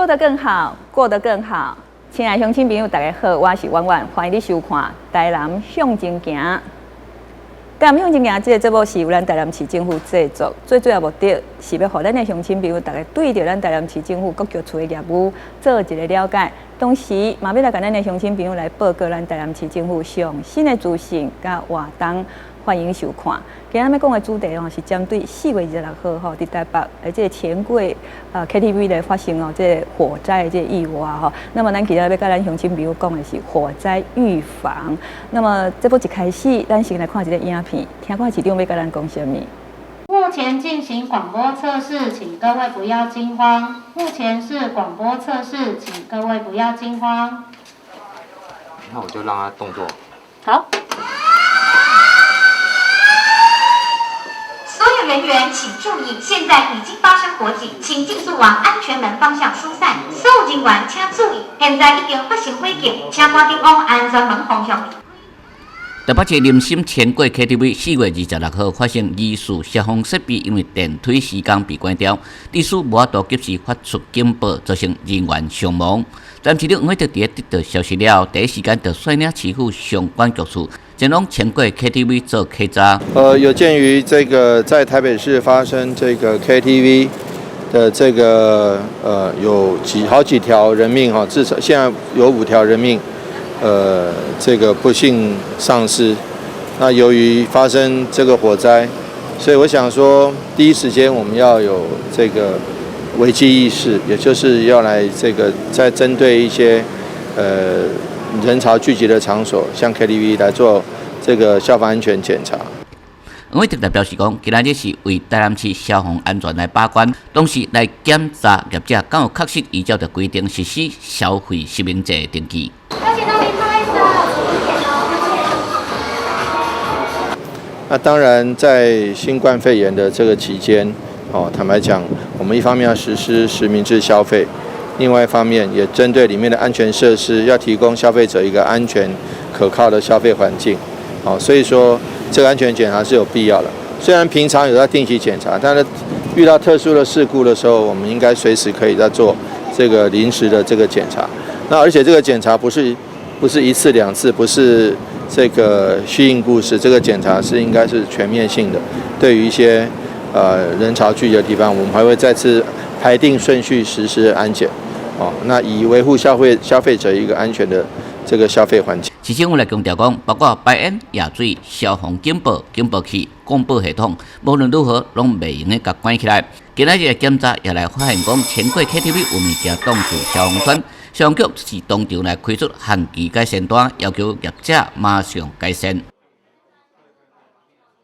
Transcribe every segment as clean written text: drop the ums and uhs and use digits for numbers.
得更好，过得更好。亲爱的乡亲朋友，大家好，我是婉婉，欢迎你收看《台南向前行》。台南向前行这个节目是由咱台南市政府制作，最主要目的是要让咱的乡亲朋友大家对着咱台南市政府各局处的业务做一个了解，同时嘛要来跟咱的乡亲朋友来报告咱台南市政府上新的资讯甲活动，欢迎收看。今日要讲的主题是针对4月26号伫台北这个钱柜KTV 来发生这个火灾的这个意外那么咱今日要跟咱乡亲朋友讲的是火灾预防。那么这部一开始，咱先来看一个影片，听看市长要跟咱讲什么。目前进行广播测试，请各位不要惊慌。目前是广播测试，请各位不要惊慌。那我就让他动作。好。所有人员请注意，现在已经发生火警，请尽速往安全门方向疏散。所有人员请注意，现在已经发生火警，请赶紧往安全门方向。台北市林森钱柜 KTV 4月26号发生疑似消防设备因为电梯施工被关掉，地主无法度及时发出警报，造成人员伤亡。咱市长黄伟哲伫得到消息了，第一时间就率领市府相关局处前往钱柜 KTV 做稽查。有鉴于这个在台北市发生这个 KTV 的这个有好几条人命哈，至少现在有5条人命。这个不幸丧失。那由于发生这个火灾，所以我想说，第一时间我们要有这个危机意识，也就是要来这个在针对一些人潮聚集的场所，像 KTV 来做这个消防安全检查。黄伟哲代表示讲，今日是为台南市消防安全来把关，同时来检查业者敢有确实依照着规定实施消费实名制登记。那当然，在新冠肺炎的这个期间，坦白讲，我们一方面要实施实名制消费，另外一方面也针对里面的安全设施，要提供消费者一个安全可靠的消费环境。所以说这个安全检查是有必要的。虽然平常有在定期检查，但是遇到特殊的事故的时候，我们应该随时可以在做这个临时的这个检查。那而且这个检查不是1次2次，不是这个虚应故事，这个检查是应该是全面性的。对于一些人潮聚集的地方，我们还会再次排定顺序实施安检。那以维护消费者一个安全的这个消费环境。市政府来强调讲，包括排烟、夜水、消防警报器、广播系统，无论如何拢袂用甲关起来。今仔日的检查也来发现讲，钱柜 KTV 有物件挡住消防栓，消防局是当场来开出限期改善单，要求业者马上改善。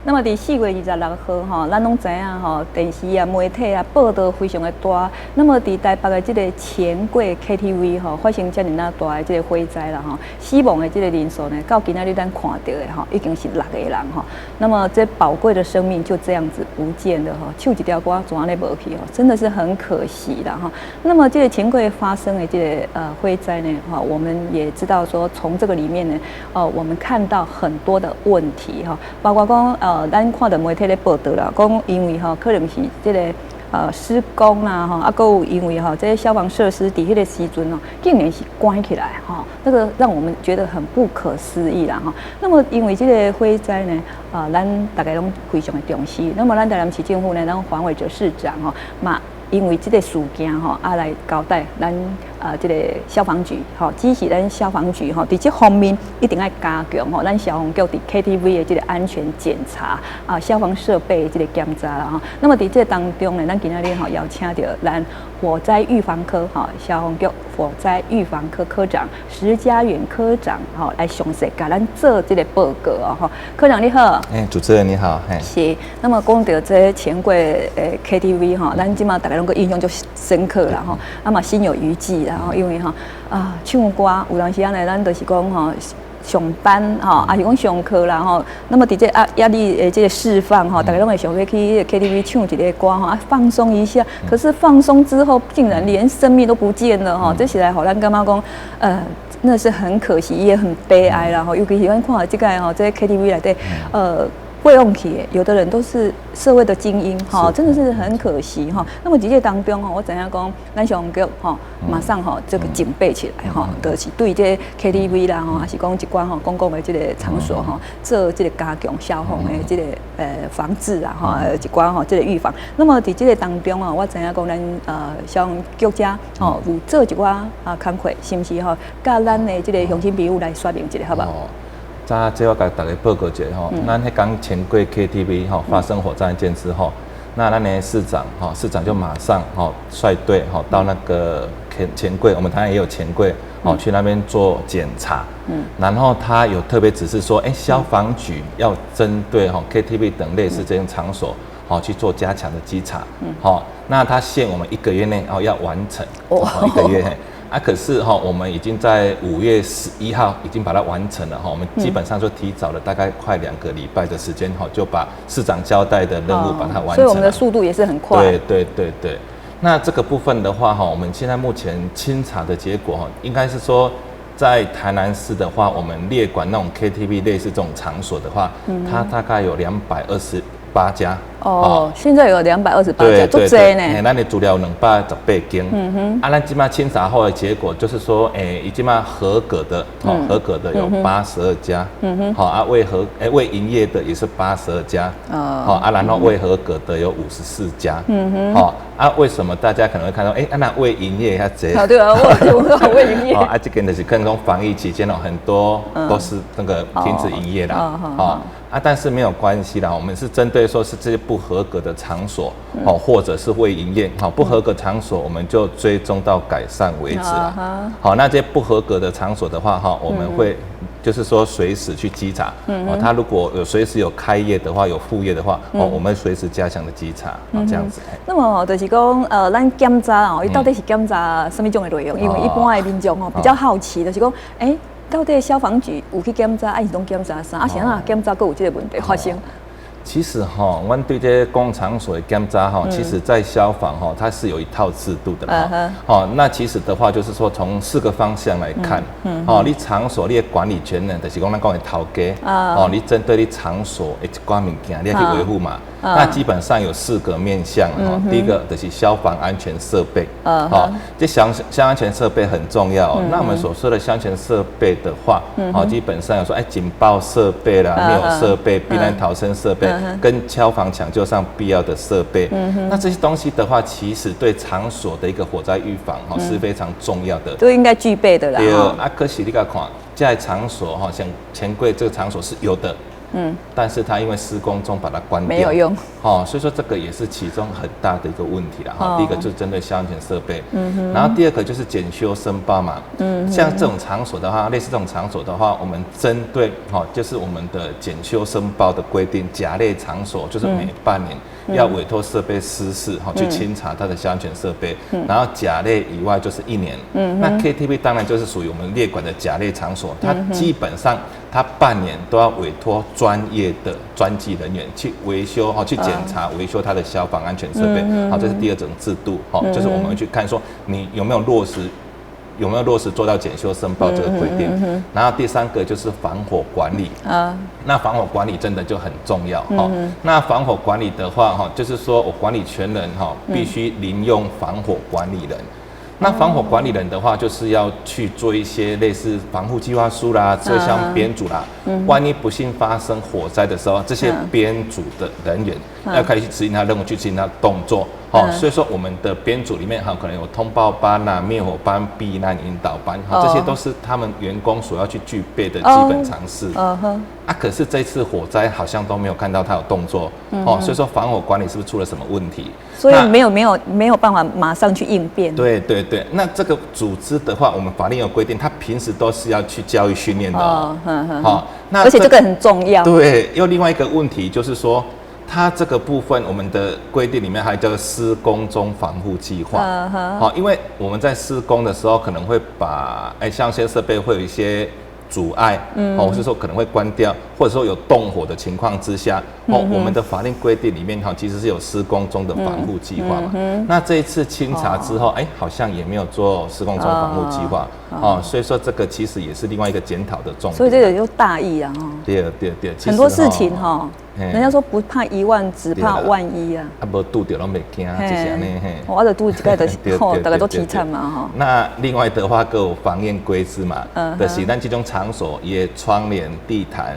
那么伫4月26号咱拢知影电视啊、媒体啊报道非常的大。那么伫台北的这个钱柜 KTV 发生遮尔大的这个火灾啦死亡的这个人数呢，到今仔日咱看到的已经是6个人那么这宝贵的生命就这样子不见了手一条瓜全咧无去真的是很可惜啦那么这个钱柜发生的这个火灾呢我们也知道说从这个里面呢我们看到很多的问题包括讲咱看到媒体咧报道啦，讲因为可能是这个施工啦啊，还有因为这些消防设施伫迄个时阵竟然是关起来那个让我们觉得很不可思议啦那么因为这个火灾呢咱大家拢非常的重视。那么咱台南市政府呢，咱黄伟哲市长嘛。因为这个事件来交代咱这个消防局指示咱消防局伫这方面一定要加强咱消防局伫 KTV 的这个安全检查消防设备的这个检查啦那么伫这当中呢，咱今仔日邀请到咱火灾预防科消防局火灾预防科科长石家远科长来详细甲咱做这个报告科长你好。主持人你好。是。那么讲到这钱柜KTV咱即马大家拢个印象就深刻啦嘛心有余悸啦因为唱歌有当时呢，咱就是讲上班还是讲上课啦那么伫这压力的这个释放大家拢会想要去 KTV 唱一个歌放松一下。可是放松之后，竟然连生命都不见了这实在好咱感觉讲那是很可惜，也很悲哀啦尤其是咱看这个这 KTV 内底会用去的，有的人都是社会的精英哈，真的是很可惜哈。那么在这当中哈，我知影讲咱消防局哈，马上哈这个警备起来哈，就是对这 KTV 啦哈，还是讲一关哈公共的这个场所哈，做这个加强消防的这个防治啊哈，一关哈这个预防。那么在这个当中啊，我知影讲咱消防局家吼有做一寡工课，是毋是吼？甲咱的这个乡亲朋友来说明一下，好不好？早这我甲大家报告一下吼，咱迄刚前柜 KTV 吼发生火灾案件之后，那咱的市长就马上率队到那个钱柜，我们台湾也有钱柜去那边做检查。然后他有特别指示说，消防局要针对KTV 等类似这种场所去做加强的稽查。那他限我们1个月内要完成，1个月。可是我们已经在5月11号已经把它完成了我们基本上就提早了大概快2个礼拜的时间就把市长交代的任务把它完成了。所以我们的速度也是很快。对。那这个部分的话我们现在目前清查的结果应该是说，在台南市的话，我们列管那种 KTV 类似这种场所的话，它大概有228家。现在有228家，足多呢。咱的资料218间。咱今嘛清查后的结果就是说，已经嘛合格的，合格的有82家。未营业的也是82家。然后未合格的有54家。为什么大家可能会看到，那未营业还这？对啊，我未营业。这个就是可能说防疫期间很多都是那个停止营业啦。但是没有关系啦，我们是针对说是这些不合格的场所，或者是未营业，不合格场所我们就追踪到改善为止啦。那这些不合格的场所的话，我们会就是说随时去稽查。他如果随时有开业的话，有副业的话，我们随时加强的稽查，这样子。那么就是讲，咱检查伊到底是检查什么种的内容？因为一般的民众比较好奇，就是讲，到底消防局有去检查，是拢检查啥？是哪检查佫有这个问题发生？其实我们对这些公共场所的检查其实在消防它是有一套制度的啦。那其实的话就是说从4个方向来看。你场所你的管理权呢，就是讲咱讲的头家。你针对你场所的一寡物件，你要去维护嘛。那基本上有4个面向。第一个就是消防安全设备。这消防安全设备很重要。那我们所说的消防安全设备的话，基本上有说警报设备啦、灭火设备、避难逃生设备。跟消防抢救上必要的设备。那这些东西的话，其实对场所的一个火灾预防是非常重要的，都应该具备的啦。对可是你看，在场所像钱柜这个场所是有的。但是它因为施工中把它关掉，没有用。所以说这个也是其中很大的一个问题啦。第一个就是针对消防安全设备，然后第二个就是检修申报嘛。像这种场所的话，类似这种场所的话，我们针对就是我们的检修申报的规定，甲类场所就是每半年要委托设备师事去清查它的消防安全设备，然后甲类以外就是1年。那 KTV 当然就是属于我们列管的甲类场所，它基本上它半年都要委托专业的专技人员去维修去检查维修它的消防安全设备。这是第2种制度，就是我们会去看说你有没有落实做到检修申报这个规定。然后第3个就是防火管理。那防火管理真的就很重要。那防火管理的话，就是说我管理权人必须临用防火管理人。那防火管理人的话，就是要去做一些类似防护计划书啦、车厢编组啦。万一不幸发生火灾的时候，这些编组的人员要开始去执行他任务，去执行他动作。所以说我们的编组里面可能有通报班啦、灭火班、避难引导班，这些都是他们员工所要去具备的基本常识。可是这次火灾好像都没有看到他有动作。所以说防火管理是不是出了什么问题？所以没有办法马上去应变。对。那这个组织的话，我们法令有规定，他平时都是要去教育训练的。那而且这个很重要。对，又另外一个问题就是说，它这个部分我们的规定里面还叫施工中防护计划。因为我们在施工的时候可能会把像一些设备会有一些阻碍，或是说可能会关掉，或者说有动火的情况之下，我们的法令规定里面其实是有施工中的防护计划嘛。那这一次清查之后，好像也没有做施工中防护计划。所以说这个其实也是另外一个检讨的重点。所以这个就大意啊。对，很多事情人家说不怕1万，只怕万一啊。啊，无拄着拢袂惊，就是安尼嘿。我的拄一个就是大家都凄惨嘛哈。那另外的话，各有防验规制嘛，就是咱这种场所也窗帘、地毯、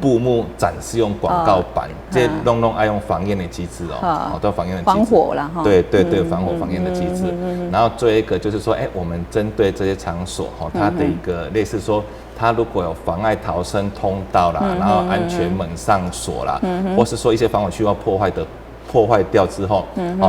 布幕展示用广告板，这拢爱用防验的机制哦，都防验的机制。防火啦哈。对，防火防验的机制。然后最后一个就是说，我们针对这些场所它的一个类似说。它如果有妨碍逃生通道啦，然后安全门上锁啦，或是说一些防火需要破坏掉之后，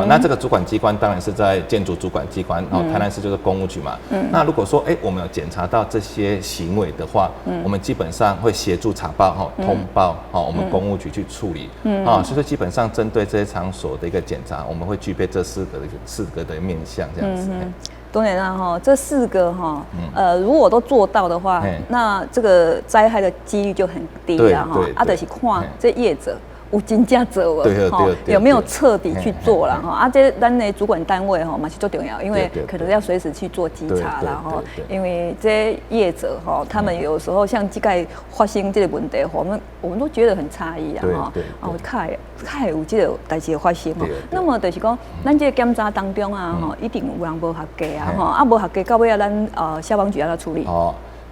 那这个主管机关当然是在建筑主管机关，台南市就是公务局嘛。那如果说我们有检查到这些行为的话，我们基本上会协助查报通报我们公务局去处理所以说基本上针对这些场所的一个检查，我们会具备这四个的面向这样子。当然啦这4个如果都做到的话，那这个灾害的几率就很低了就是看这业者有真正做有没有彻底去做啦这咱的主管单位嘛是最重要，因为可能要随时去做稽查啦因为这业者他们有时候像这个发生这个问题，我们都觉得很诧异啦较有这个代志发生那么就是讲，咱这个检查当中一定有人无合格无合格到尾咱消防局要处理。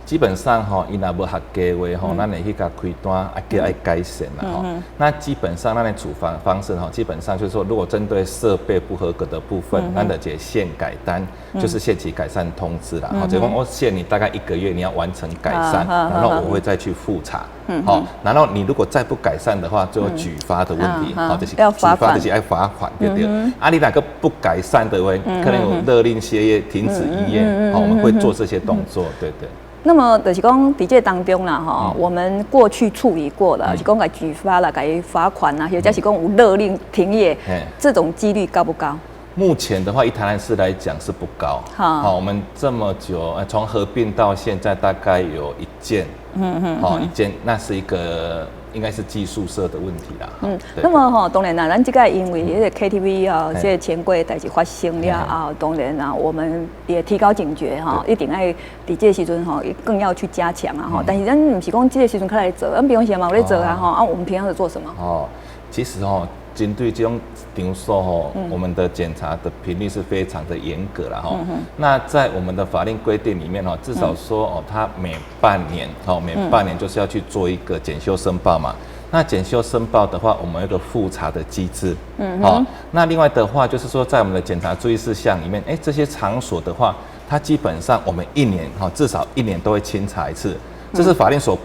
基本上伊若无合格的话咱会去甲开单，叫爱改善啦那基本上咱的处罚方式基本上就是说，如果针对设备不合格的部分，咱的限改单，就是限期改善通知啦。就讲我限你大概1个月，你要完成改善，然后我会再去复查。然后你如果再不改善的话，就有举发的问题，就是举发就是爱罚款，对不对？你哪个不改善的话，可能有勒令歇业、停止营业，我们会做这些动作，对。那么就是讲，在这当中啦，我们过去处理过了，是讲给举发啦，给罚款啦，或者是讲有勒令停业，这种几率高不高？目前的话，以台南市来讲是不高。我们这么久，从合并到现在大概有1件，一件，那是一个。应该是技术社的问题啦。那么当然啦，咱这个因为这个 KTV 这个钱柜代志发生了当然啦，我们也提高警觉一定要在这个时阵更要去加强但是咱不是讲这个时阵才来做，咱平常时嘛有在做我们平常在做什么？其实针对这种场所我们的检查的频率是非常的严格啦那在我们的法令规定里面至少说它每半年就是要去做一个检修申报嘛。那检修申报的话，我们有一个复查的机制。那另外的话就是说，在我们的检查注意事项里面，这些场所的话，它基本上我们1年至少1年都会清查一次。这是法令所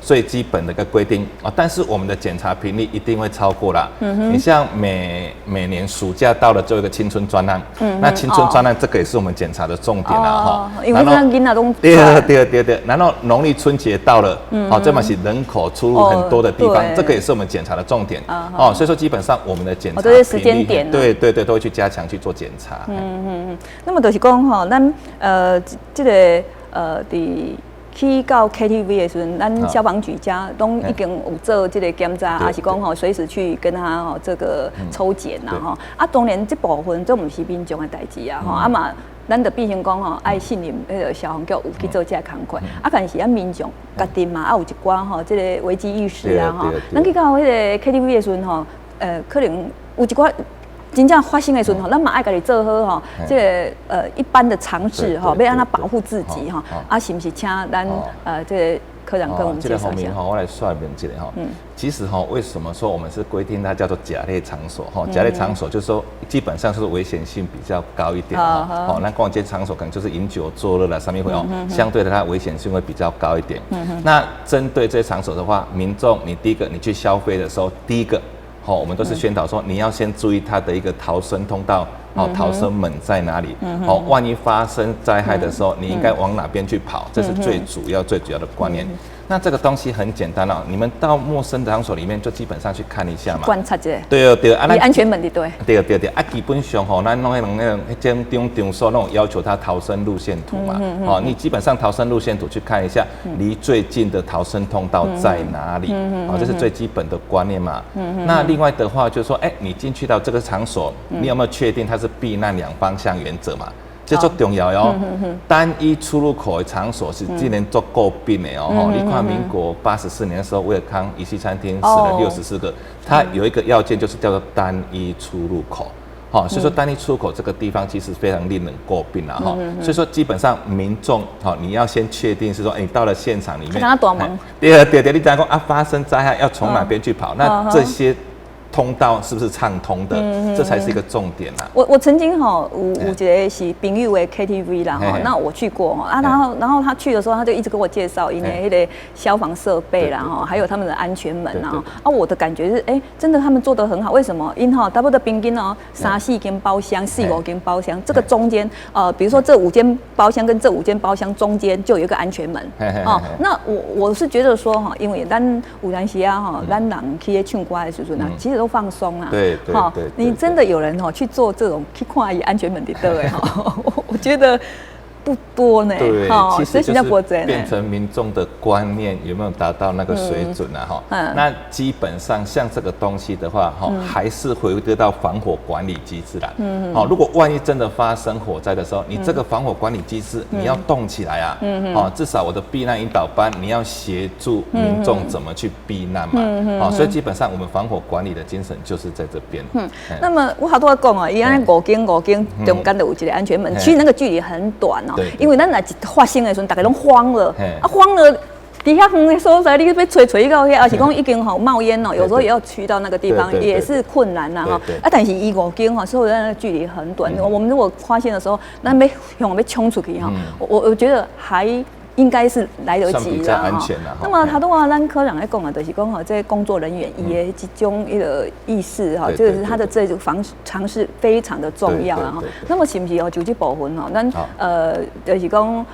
最基本的一个规定但是我们的检查频率一定会超过啦。你像每年暑假到了就有一个青春专案，那青春专案这个也是我们检查的重点啦因为让囡仔都对，然后农历春节到了这嘛是人口出入很多的地方，这个也是我们检查的重点所以说基本上我们的检查这些时间点对都会去加强去做检查。那么就是讲咱这个去到 KTV 的时候，咱消防局家都已经有做这个检查，还是讲随时去跟他这个抽检啦当然这部分这不是民众的代志嘛，咱就变成讲爱信任那个消防局有去做这个工作但是民众家己嘛有一寡这个危机意识咱去到那个 KTV 的时候可能有一寡。真正发生的时候，咱嘛爱家己做好这个一般的常识要让他保护自己是不是？请咱这个科长跟我们介绍一下。我来说明一下其实为什么说我们是规定它叫做甲类场所甲类场所就是说基本上是危险性比较高一点那逛街场所可能就是饮酒作乐啦，上面会相对的它危险性会比较高一点。那针对这些场所的话，民众你第一个你去消费的时候，第一个。我们都是宣导说，你要先注意它的一个逃生通道，逃生门在哪里？万一发生灾害的时候，你应该往哪边去跑？这是最主要的观念。那这个东西很简单你们到陌生的场所里面就基本上去看一下嘛，观察一下。对安全门的对。基本上咱弄那种场所那种要求它逃生路线图嘛，你基本上逃生路线图去看一下，离最近的逃生通道在哪里？这是最基本的观念嘛。那另外的话就是说，你进去到这个场所，你有没有确定它是避难2方向原则嘛？这足重要哦。单一出入口的场所是今年做诟病的哦。你看民国84年的时候，威尔康怡西餐厅死了64个，它有一个要件就是叫做单一出入口。所以说单一出口这个地方其实非常令人诟病啦哈。所以说基本上民众你要先确定是说，你到了现场里面，对，你讲发生灾害要从哪边去跑，那这些通道是不是畅通的？这才是一个重点啦。我曾经有一个是朋友的 KTV 啦那我去过然后他去的时候，他就一直跟我介绍因为那个消防设备啦还有他们的安全门我的感觉是真的他们做得很好。为什么？因差不多平均3-4间包厢，4-5间包厢，这个中间比如说这5间包厢跟这5间包厢中间就有一个安全门那我是觉得说因为咱有当时咱人去唱歌的时候其实都放松啦，对，你真的有人去做这种去看安全门的对我觉得不多呢，对，其实就是变成民众的观念有没有达到那个水准啊？那基本上像这个东西的话，还是回归到防火管理机制啦。如果万一真的发生火灾的时候，你这个防火管理机制你要动起来啊！至少我的避难引导班你要协助民众怎么去避难嘛。所以基本上我们防火管理的精神就是在这边。那么我好多讲伊安5间中间就有一个安全门，其实那个距离很短因为咱来发生的时候，大家都慌了，慌了，底下远的所在，你被吹到遐，而且讲已经冒烟有时候也要去到那个地方，也是困难啦但是伊5间所有的距离很短，我们如果发现的时候，那要冲出去我觉得还应该是来得及的安全啦。那么他都话咱科长在讲就是讲这工作人员伊的这种一个意识就是他的这种常识非常的重要那么是不是就这部分咱就是讲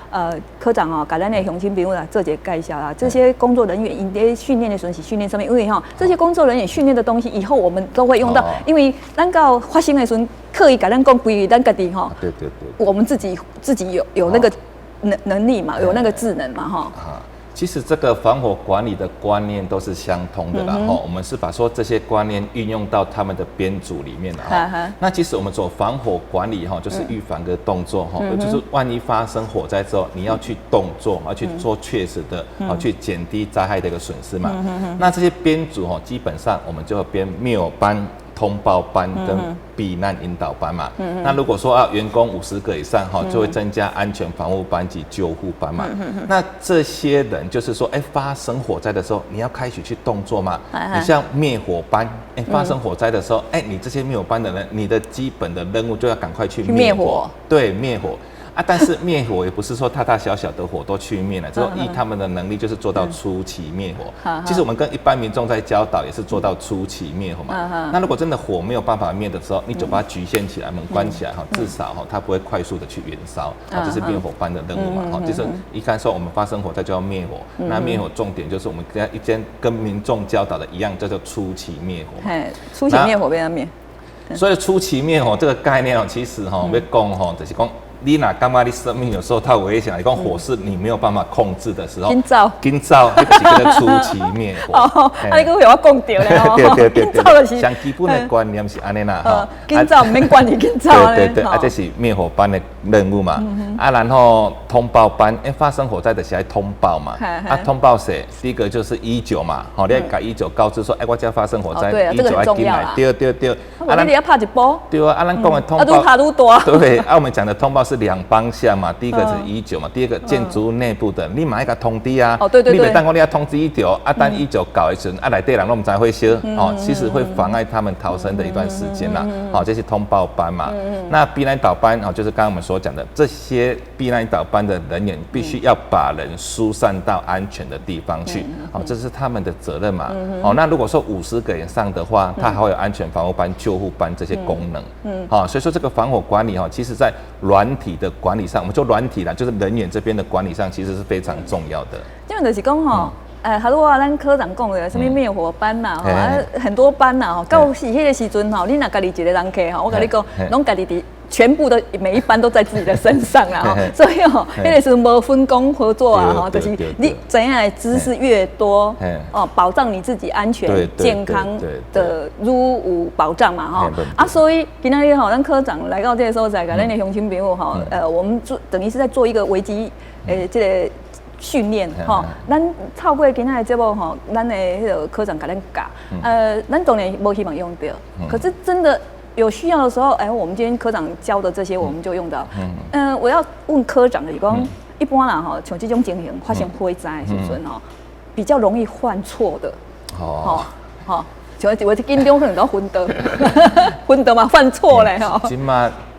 科长给咱的乡亲朋友做一个介绍啦，这些工作人员因在训练的时候是训练上面，因为这些工作人员训练的东西以后我们都会用到，因为咱到发生的时候刻意给咱讲规咱家己对，我们自己有那个能力嘛，有那个智能嘛其实这个防火管理的观念都是相通的啦我们是把说这些观念运用到他们的编组里面了那其实我们做防火管理就是预防的动作就是万一发生火灾之后，你要去动作去做确实的去减低灾害的一个损失嘛那这些编组基本上我们就要编灭火班、通报班跟避难引导班嘛那如果说员工50个以上就会增加安全防护班及救护班嘛那这些人就是说发生火灾的时候你要开始去动作嘛你像灭火班发生火灾的时候你这些灭火班的人，你的基本的任务就要赶快去灭火，对，灭火但是灭火也不是说大大小小的火都去灭了，只有依他们的能力就是做到初期灭火其实我们跟一般民众在教导也是做到初期灭火嘛那如果真的火没有办法灭的时候，你就把它局限起来，门关起来至少它不会快速的去燃烧这是灭火班的任务嘛就是一开始我们发生火灾就要灭火那灭火重点就是我们跟民众教导的一样，叫做初期灭火初期灭火要灭所以初期灭火这个概念其实要讲就是讲你哪感觉你生命有时候太危险了，你讲火势你没有办法控制的时候，紧走，你就是叫初期灭火。你讲我讲对了紧走就是上基本的观念是安尼啦紧走免管你紧走对，这是灭火班的任务嘛然后通报班发生火灾的时候通报嘛通报谁？第一个就是119嘛你要改119告知说我家发生火灾，119要进来，对你要拍一波对咱讲的通报愈拍愈大对我们讲的通报是2方向嘛，第一个是119嘛，第二个建筑物内部的，你马上通知啊。对，你每当讲你要通知119等119搞的时候内底人都不知会烧其实会妨碍他们逃生的一段时间啦这是通报班嘛那避难导班就是刚刚我们所讲的，这些避难导班的人员必须要把人疏散到安全的地方去这是他们的责任嘛那如果说50个以上的话，他还会有安全防护班、救护班这些功能所以说这个防火管理其实在软体的管理上，我们说软体啦，就是人员这边的管理上，其实是非常重要的。因为就是讲他说咱科长讲的什么灭火班呐很多班呐到是迄个时阵你若家己一个人客我跟你讲，拢家己全部的每一班都在自己的身上啦，哈，所以哦，那个是无分工合作啊，哈，就是你怎样的知识越多，哦，保障你自己安全健康的如有保障嘛，哈，啊，所以今天吼，咱科长来到这个所在，甲咱的乡亲朋友吼，我们等于是在做一个危机，这个训练哈，咱透过今天的节目吼，咱的迄个科长甲咱教，咱当然无希望用到，可是真的。有需要的时候，我们今天科长教的这些，我们就用到。我要问科长的，是讲一般啦哈，像这种情形发生火灾的时阵吼，比较容易犯错的。像我这紧张可能都昏倒，昏倒嘛犯错嘞吼。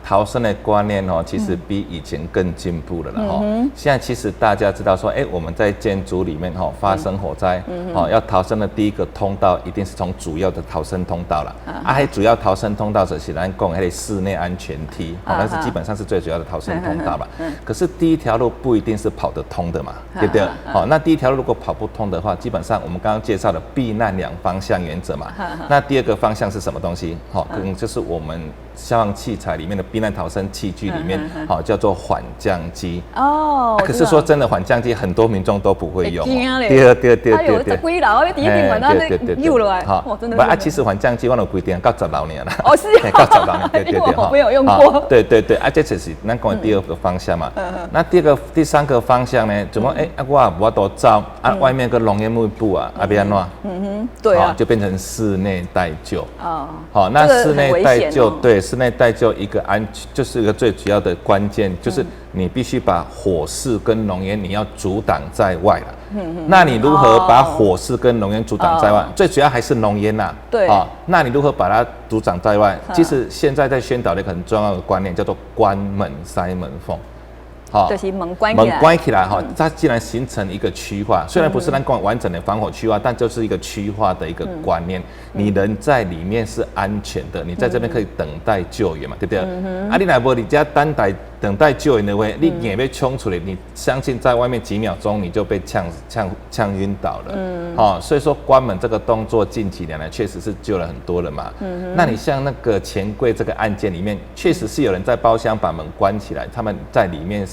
逃生的观念哦，其实比以前更进步了啦哈。现在其实大家知道说，我们在建筑里面哈发生火灾，要逃生的第一个通道一定是从主要的逃生通道啦。还主要逃生通道就是咱讲迄个室内安全梯，那是基本上是最主要的逃生通道嘛。可是第一条路不一定是跑得通的嘛，对不对？那第一条路如果跑不通的话，基本上我们刚刚介绍的避难两方向原则嘛。那第二个方向是什么东西？就是我们消防器材里面的避难逃生器具里面，叫做缓降机。可是说真的，缓降机很多民众都不会用。对。哎呦，这几楼第一天晚上那溜落来，真的。其实缓降机我有规定到10楼年啦。是啊。到10楼年，对。我没有用过。对。这就是咱讲的第二个方向嘛。那第三个方向呢？怎么我无多照外面个浓烟幕布啊，变安怎？对啊。就变成室内待救。那室内待救对。室内待救一个就是一个最主要的关键，就是你必须把火势跟浓烟你要阻挡在外了。那你如何把火势跟浓烟阻挡在外？最主要还是浓烟呐。对。那你如何把它阻挡在外？其实现在在宣导的一个很重要的观念叫做关门塞门缝。就是门关起来，它既然形成一个区划，虽然不是咱讲完整的防火区划，但就是一个区划的一个观念。你人在里面是安全的，你在这边可以等待救援嘛，对不对？你若无你家等待救援的话，你也被冲出来，你相信在外面几秒钟你就被呛晕倒了。所以说关门这个动作近几年来确实是救了很多人嘛。那你像那个钱柜这个案件里面，确实是有人在包厢把门关起来，他们在里面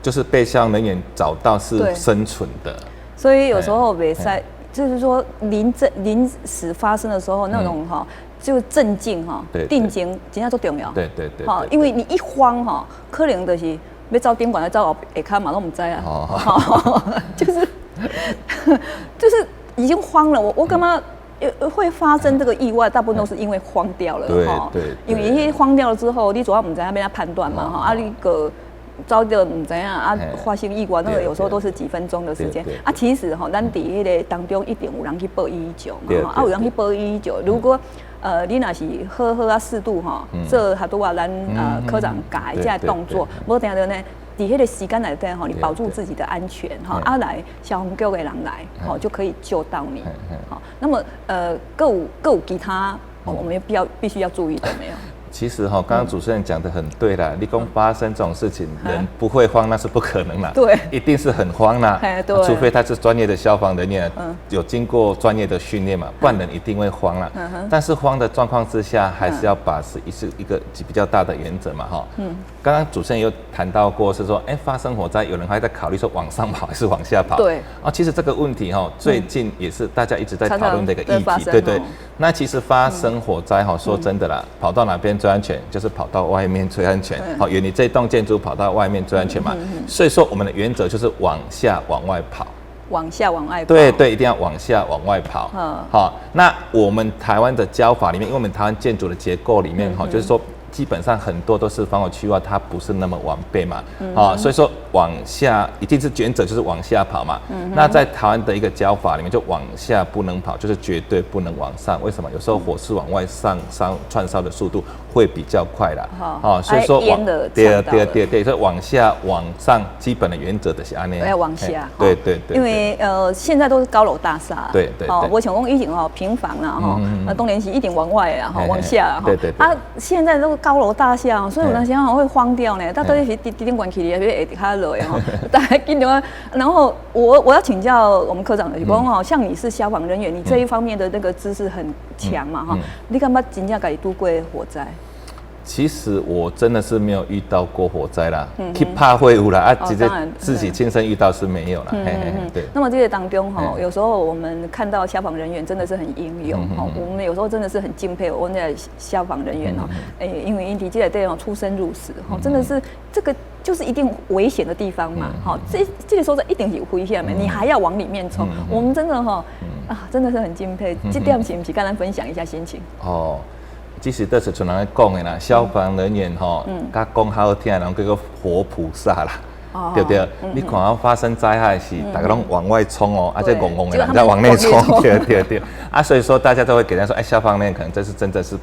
就是被消防人员找到是生存的。所以有时候袂使，就是说临时发生的时候那种就镇静定睛真正最重要。对。因为你一慌可能就是要走顶管，要走下骹嘛，都唔知啊。就是已经慌了。我感觉会发生这个意外，大部分都是因为慌掉了。对。因为一慌掉了之后，你主要唔知要被他判断嘛，你个。早就唔知啊，发生意外那个有时候都是几分钟的时间啊。其实咱伫迄个当中一定有人去报119嘛，有人去报119。如果你若是好适度做好多咱科长改一下动作，无定着呢，伫迄个时间内底你保住自己的安全来消防局的人来就可以救到你。那么各有其他我们必须要注意的没有？其实刚刚主持人讲的很对啦，立功发生这种事情，人不会慌那是不可能啦，对，一定是很慌啦，除非他是专业的消防人员，有经过专业的训练嘛，不然人一定会慌啦。但是慌的状况之下，还是要把是一个比较大的原则嘛，刚刚主持人有谈到过，是说，发生火灾，有人还在考虑说往上跑还是往下跑，对，其实这个问题最近也是大家一直在讨论的一个议题，对。那其实发生火灾说真的啦，跑到哪边最安全，就是跑到外面最安全。远离这栋建筑跑到外面最安全嘛。所以说我们的原则就是往下往外跑。往下往外跑。对，一定要往下往外跑。那我们台湾的教法里面，因为我们台湾建筑的结构里面就是说。基本上很多都是防火区划，它不是那么完备嘛，所以说往下一定是原则就是往下跑嘛。那在台湾的一个教法里面，就往下不能跑，就是绝对不能往上。为什么？有时候火势往外上窜烧的速度会比较快啦。所以说对，所以往下往上基本的原则的是安尼。要往下。对。因为现在都是高楼大厦。对。我想讲以前平房啦当然是一定往外啦往下。对。现在都高楼大厦，所以有那些会慌掉呢。到底是顶管起的，还是下落的大家紧张。然后我要请教我们科长的，讲像你是消防人员，你这一方面的那个知识很强嘛你干嘛真正自己度过火灾？其实我真的是没有遇到过火灾啦，去怕会有啦，直接自己亲身遇到是没有啦。对。那么这些当中哈，有时候我们看到消防人员真的是很英勇哈，我们有时候真的是很敬佩我们的消防人员哦，因为因为这个对哦出生入死哈，真的是这个就是一定危险的地方嘛，好，这个时候一定有危险的，你还要往里面冲，我们真的哈真的是很敬佩，这点是不是跟咱分享一下心情？哦。其实都是像人在讲的啦，消防人员吼，甲讲好听，人叫做活菩萨啦，对不对？你看到发生灾害时，大家拢往外冲哦，这嗡嗡的人在往内冲，对。所以说大家都会给人说，消防人员可能这是真的是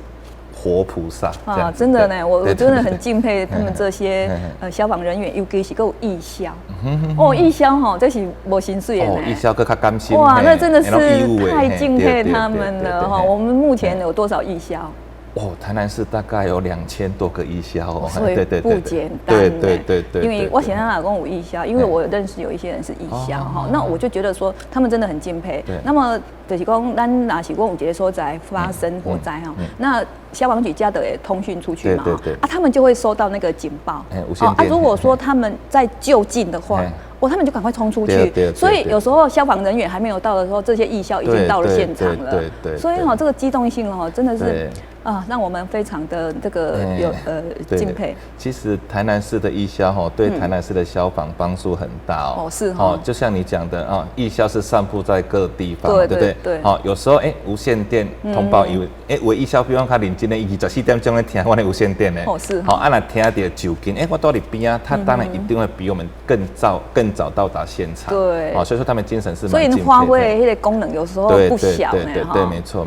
活菩萨啊，真的呢，我真的很敬佩他们这些消防人员，尤其是够义消，义消哈，这是无薪水的呢，义消更较甘心，哇，那真的是太敬佩他们了哈。我们目前有多少义消？台南市大概有2000多个义消哦，所以不简单。对。因为我现在老公有义消，因为我认识有一些人是义消哈，那我就觉得说他们真的很敬佩。那么就是讲，咱哪是讲有一个所在发生火灾哈，那消防局加的通讯出去嘛，他们就会收到那个警报。如果说他们在就近的话。他们就赶快冲出去，所以有时候消防人员还没有到的时候，这些义消已经到了现场了。对，所以这个机动性真的是让我们非常的这个敬佩。其实台南市的义消对台南市的消防帮助很大哦。是就像你讲的义消是散布在各地方，对不对？对。有时候无线电通报以为为义消，比方他临近的24点钟在听我的无线电呢。是。若听到就近，我到你边啊，他当然一定会比我们更早到达现场，对，所以说他们精神是蛮敬佩的，所以发挥的那个功能有时候不小呢，对，没错。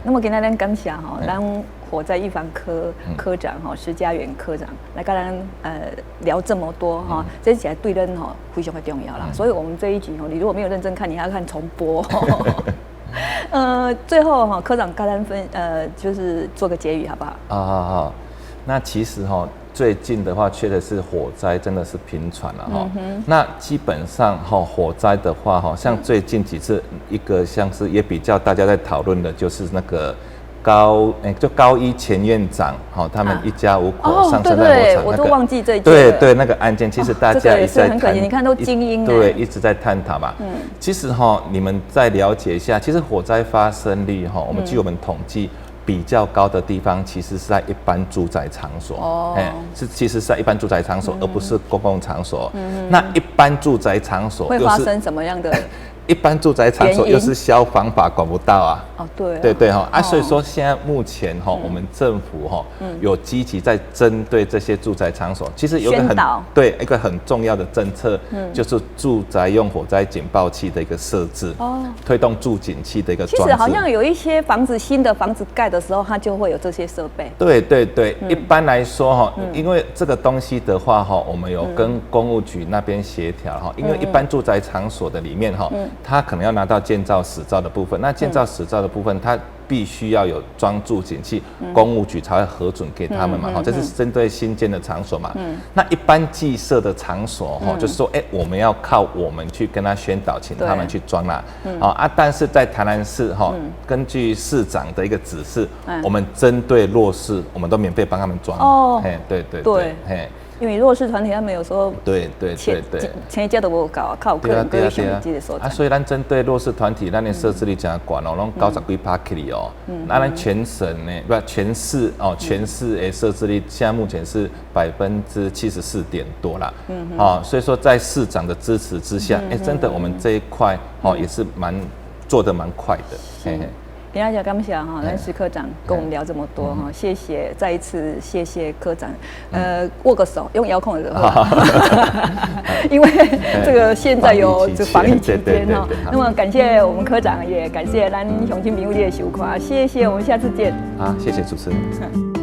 那么今天咱感谢咱火灾预防科科长施家元科长来跟咱聊这么多这起来对人非常的重要啦，所以我们这一集你如果没有认真看，你还要看重播。最后科长跟咱就是做个结语好不好？好，那其实最近的话，确实是火灾真的是频传了哈。那基本上火灾的话像最近几次一个像是也比较大家在讨论的，就是那个高一前院长他们一家5口上车在火场，我都忘记这一件。对，那个案件其实大家一直在谈，你看都精英对，一直在探讨嘛。其实你们再了解一下，其实火灾发生率我们据我们统计。比较高的地方，其实是在一般住宅场所，其实是在一般住宅场所，而不是公共场所。那一般住宅场所会发生什么样的？一般住宅场所又是消防法管不到啊。对所以说现在目前我们政府有积极在针对这些住宅场所，其实有一个很重要的政策，就是住宅用火灾警报器的一个设置，推动住警器的一个装置。其实好像有一些新的房子盖的时候，它就会有这些设备。对，一般来说因为这个东西的话我们有跟公务局那边协调因为一般住宅场所的里面它可能要拿到建造使照的部分，那建造使照的部分它必须要有装住警器，公务局才会核准给他们嘛。这是针对新建的场所嘛。那一般计设的场所就是说，我们要靠我们去跟他宣导，请他们去装啦。但是在台南市根据市长的一个指示，我们针对弱势，我们都免费帮他们装。对。因为弱势团体他们有时候前一家都无搞，靠个人各项自己的所在。所以咱针对弱势团体，咱的设置率真高拢90几%起哦。那咱全省呢，全市的设置率现在目前是74%点多啦。所以说在市长的支持之下，真的我们这一块也是做得蛮快的。今天感谢咱施科长跟我们聊这么多谢谢，再一次谢谢科长，握个手，用遥控的因为这个现在有这防疫期间那么感谢我们科长，也感谢咱雄青评务的收看，谢谢，我们下次见。谢谢主持人。